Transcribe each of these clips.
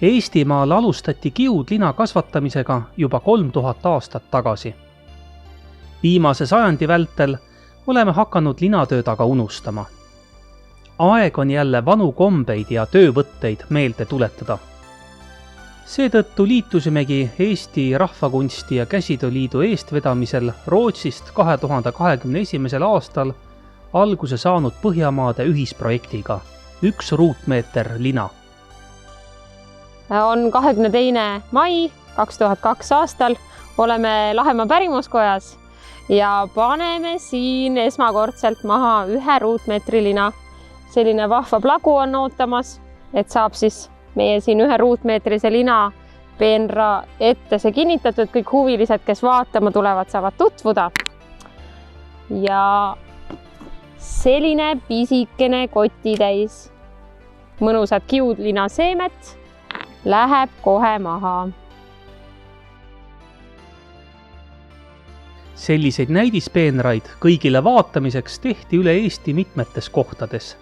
Eestimaal alustati kiudlina kasvatamisega juba 3000 aastat tagasi. Viimase sajandi vältel oleme hakanud linatööd aga unustama. Aeg on jälle vanu kombeid ja töövõtteid meelde tuletada. Seetõttu liitusimegi Eesti Rahvakunsti ja Käsitööliidu eestvedamisel Rootsist 2021. aastal alguse saanud Põhjamaade ühisprojektiga 1 ruutmeeter lina. On 22. mai 2002 aastal, oleme Lahemaa pärimuskojas ja paneme siin esmakordselt maha 1 ruutmeetri lina. Selline vahva plagu on ootamas, et saab siis meie siin 1 ruutmeetrise lina peenra ette see kinnitatud. Kõik huvilised, kes vaatama tulevad, saavad tutvuda. Ja selline pisikene kotitäis mõnusat kiudlina seemet läheb kohe maha. Selliseid näidispeenraid kõigile vaatamiseks tehti üle Eesti mitmetes kohtades.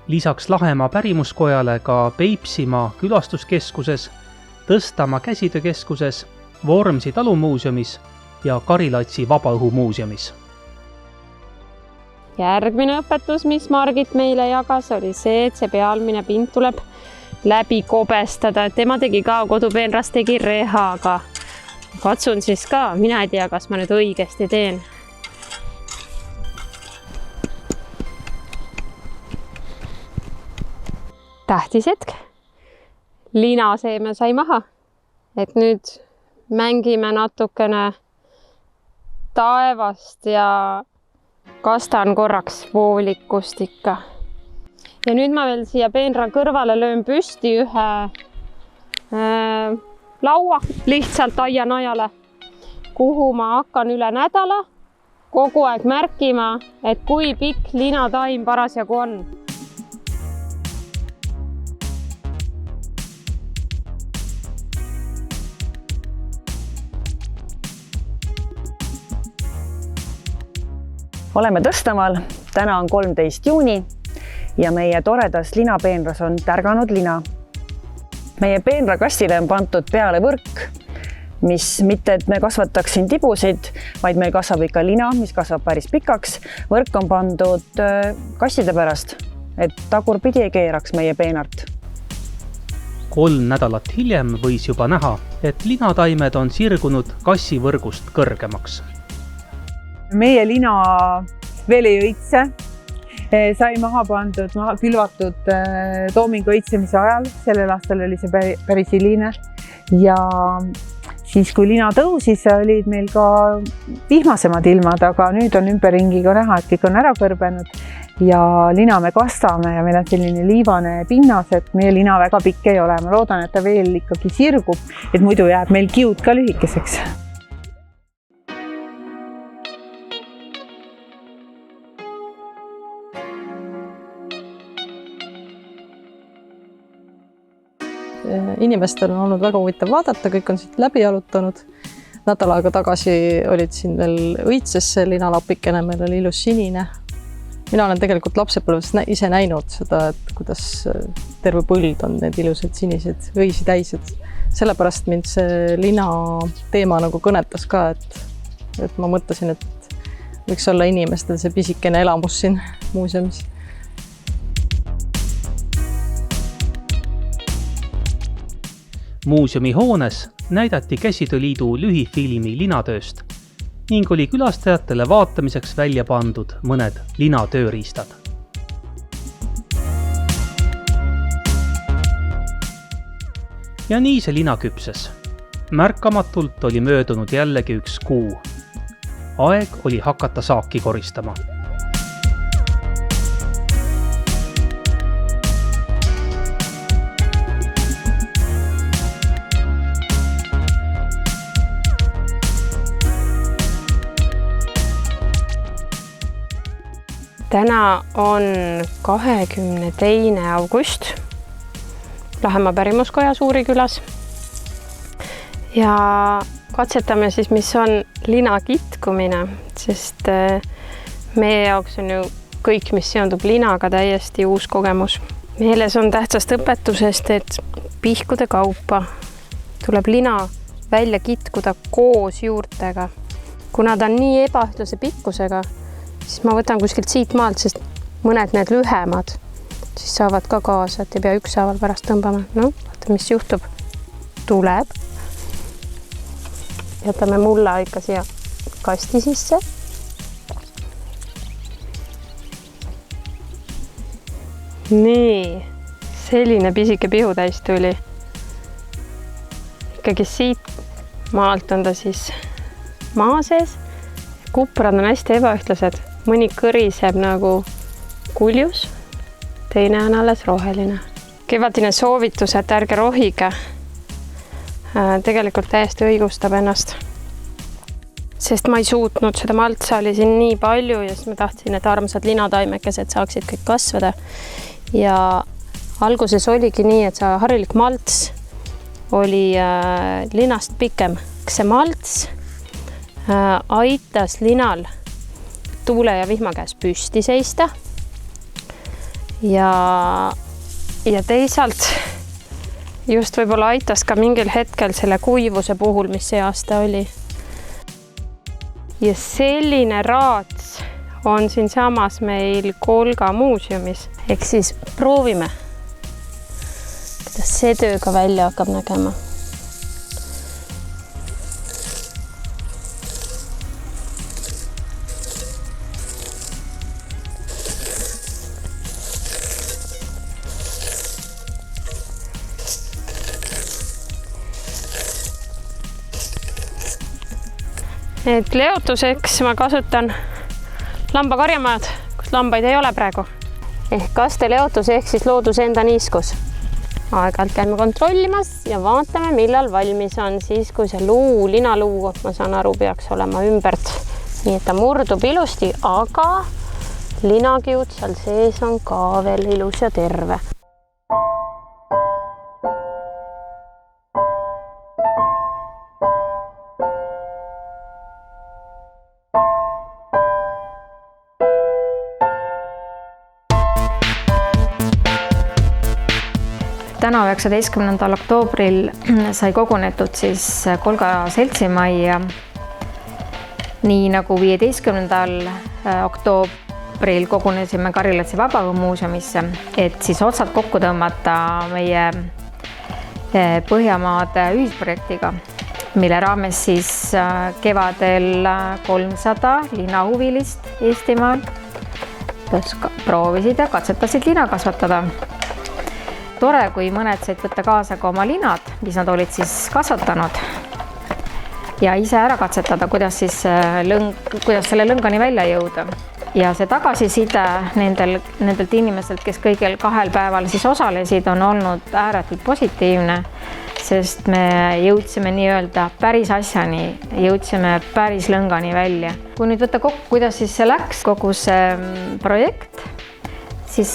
Lisaks Lahemaa pärimuskojale ka Peipsimaa külastuskeskuses, Tõstamaa käsitöökeskuses, Vormsi talumuuseumis ja Karilatsi vabaõhumuuseumis. Järgmine õpetus, mis Margit meile jagas, oli see, et see pealmine pind tuleb läbi kobestada. Tema tegi ka kodupeenrast, tegi rehaga. Katsun siis ka, mina ei tea, kas ma nüüd õigesti teen. Tähtis hetk. Linaseeme sai maha. Et nüüd mängime natukene taevast ja kastan korraks voolikust ikka. Ja nüüd ma veel siia peenra kõrvale löön püsti 1 laua lihtsalt aianajale, kuhu ma hakkan üle nädala kogu aeg märkima, et kui pikk linataim parasjagu on. Oleme Tõstamaal, täna on 13. juuni ja meie toredas linapeenras on tärganud lina. Meie peenrakastile on pandud peale võrk, mis mitte, et me kasvataks siin tibusid, vaid meil kasvab ikka lina, mis kasvab päris pikaks. Võrk on pandud kastide pärast, et tagurpidi ei keeraks meie peenart. 3 nädalat hiljem võis juba näha, et linataimed on sirgunud kassivõrgust kõrgemaks. Meie lina veel ei õitse, sai maha pandud, külvatud toomingu õitsemise ajal. Sellel aastal oli see päris hiline ja siis, kui lina tõusis, olid meil ka vihmasemad ilmad, aga nüüd on ümberringi ka näha, et kõik on ära kõrbenud ja lina me kastame ja meil on selline liivane pinnas, et meie lina väga pikk ei ole. Ma loodan, et ta veel ikkagi sirgub, et muidu jääb meil kiud ka lühikeseks. Inimestel on olnud väga huvitav vaadata, kõik on siit läbi jalutanud. Nädal aega tagasi olid siin veel õitses see linalapikene, meil oli ilus sinine. Mina olen tegelikult lapsepõlves ise näinud seda, et kuidas terve põld on need ilusad sinised õisi täised. Sellepärast mind see lina teema nagu kõnetas ka, et ma mõtlesin, et võiks olla inimestel see pisikene elamus siin muuseumis. Muuseumi hoones näidati Käsitööliidu lühifilmi linatööst ning oli külastajatele vaatamiseks välja pandud mõned linatööriistad. Ja nii see lina küpses. Märkamatult oli möödunud jällegi 1 kuu. Aeg oli hakata saaki koristama. Täna on 22. august Lahemaa pärimuskoja Suurikülas ja katsetame siis, mis on lina kitkumine, sest meie jaoks on ju kõik, mis seondub linaga, täiesti uus kogemus. meeles on tähtsast õpetusest, et pihkude kaupa tuleb lina välja kitkuda koos juurtega. Kuna ta on nii ebaühtlase pikkusega, siis ma võtan kuskilt siit maalt, sest mõned need lühemad siis saavad ka kaasa, et ei pea ükshaaval pärast tõmbama. No, vaata, mis juhtub. Tuleb. Jätame mulla ikka siia kasti sisse. Nii, selline pisike pihutäis tuli. Ikkagi siit maalt on ta siis maa sees. Kuprad on hästi ebaühtlased. Mõni kõriseb nagu kuljus, teine on alles roheline. Kevadine soovitus, et ärge rohige. Tegelikult täiesti õigustab ennast. Sest ma ei suutnud, seda maltsa oli siin nii palju ja siis ma tahtsin, et armsad linataimekesed saaksid kõik kasvada. Ja alguses oligi nii, et see harilik malts oli linast pikem. See malts aitas linal tuule ja vihma käes püsti seista ja teisalt just võib-olla aitas ka mingil hetkel selle kuivuse puhul, mis see aasta oli. Ja selline raats on siin samas meil Kolga muuseumis. Ehk siis proovime, kuidas see töö ka välja hakkab nägema. Et leotuseks ma kasutan lambakarjamajad, kus lambaid ei ole praegu. Ehk kaste leotus ehk siis looduse enda niiskus. Aeg-ajalt käime kontrollimas ja vaatame, millal valmis on siis, kui see luu, linaluu, ma saan aru, peaks olema ümbert. Nii et ta murdub ilusti, aga linakiud seal sees on ka veel ilus ja terve. Täna 19. oktoobril sai kogunetud siis Kolga seltsimajja. Nii nagu 15. oktoobril kogunesime Karilatsi Vabaõhumuuseumisse, et siis otsad kokku tõmmata meie Põhjamaade ühisprojektiga, mille raames siis kevadel 300 linahuvilist Eestimaal proovisid ja katsetasid lina kasvatada. Tore, kui mõned said võtta kaasa ka oma linad, mis nad olid siis kasvatanud ja ise ära katsetada, kuidas selle lõngani välja jõuda. Ja see tagasiside nendelt inimestelt, kes kõigil 2 päeval siis osalesid, on olnud ääretult positiivne, sest me jõudsime nii-öelda päris asjani, jõudsime päris lõngani välja. Kui nüüd võtta kokku, kuidas siis see läks, kogu see projekt, siis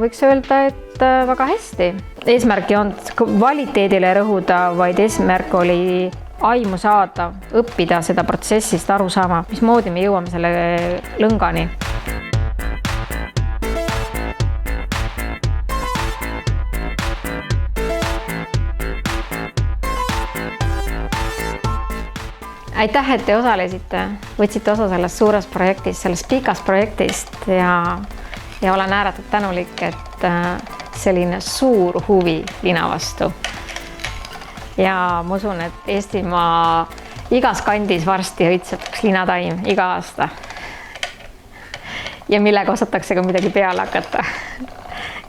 võiks öelda, et väga hästi. Eesmärk ei olnud kvaliteedile rõhuda, vaid eesmärk oli aimu saada, õppida seda protsessist aru saama, mismoodi me jõuame selle lõngani. Aitäh, et te osalesite, võtsite osa sellest suures projektist, sellest pikast projektist ja olen ääretult tänulik, et selline suur huvi lina vastu. Ja ma usun, et Eestimaa igas kandis varsti õitsetuks linataim iga aasta. Ja millega osatakse ka midagi peale hakata.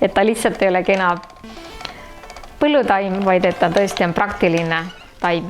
Et ta lihtsalt ei ole kena põllutaim, vaid et ta tõesti on praktiline taim.